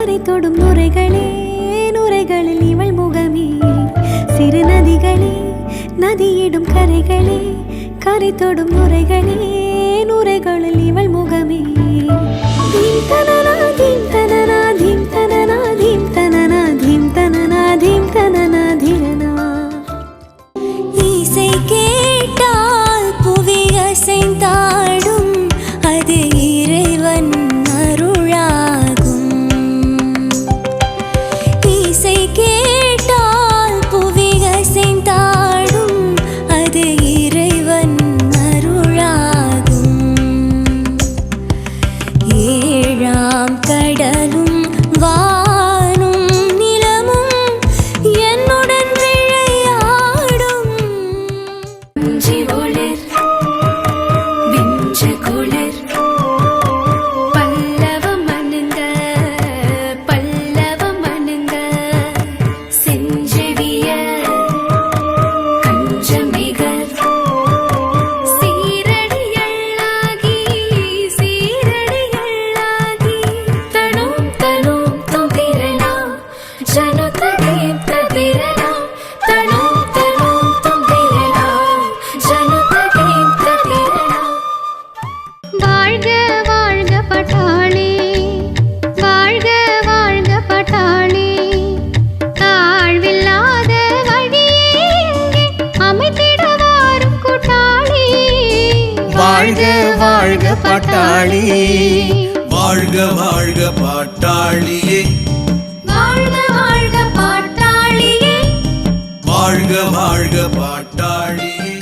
கரை தொடும் நுரைகளே நுரைகளில் இவள் முகமே சிறு நதிகளே நதியிடும் கரைகளே கரை தொடும் நுரைகளே நுரைகளில் இவள் முகமே தீம் தனனா தீம் தனனா தீம் தனனா தீம் தனனா தீம் தனனா தீம் தனனா தீரனா இசை கேட்டால் புவி அசைந்தாடும் அது இறைவன் அருளாகும் இசை கேட்டால் புவி அசைந்தாடும் அது இறைவன் அருளாகும் ஏழாம் கடலும் வானும் நிலமும் என்னுடன் விளையாடும் விஞ்சி ஒளிர் விஞ்சு குளிர் பல்லவம் அணுங்க செஞ்செவிய கஞ்சமிகர் சீரடியள்ளாகி தனோம் தனோம் தொம்பிரனா ஜனதகேம் தபிரனா தனோம் தனோம் தொம்பிரனா ஜனதகேம் தபிரனா வாழ்க வாழ்க பட்டாளி வாழ்க வாழ்க பட்டாளி தாழ்வில்லாத வழியே இங்கே அமைத்திட வாரும் கூட்டாளி வாழ்க வாழ்க பட்டாளி வாழ்க வாழ்க பாட்டாளியே வாழ்க வாழ்க பாட்டாளியே வாழ்க வாழ்க பாட்டாளியே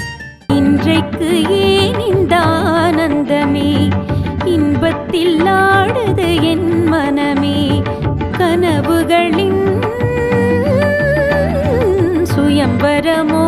இன்றைக்கு ஏன் இந்த ஆனந்தமே இன்பத்தில் ஆடுது என் மனமே கனவுகளின் சுயம்பரமோ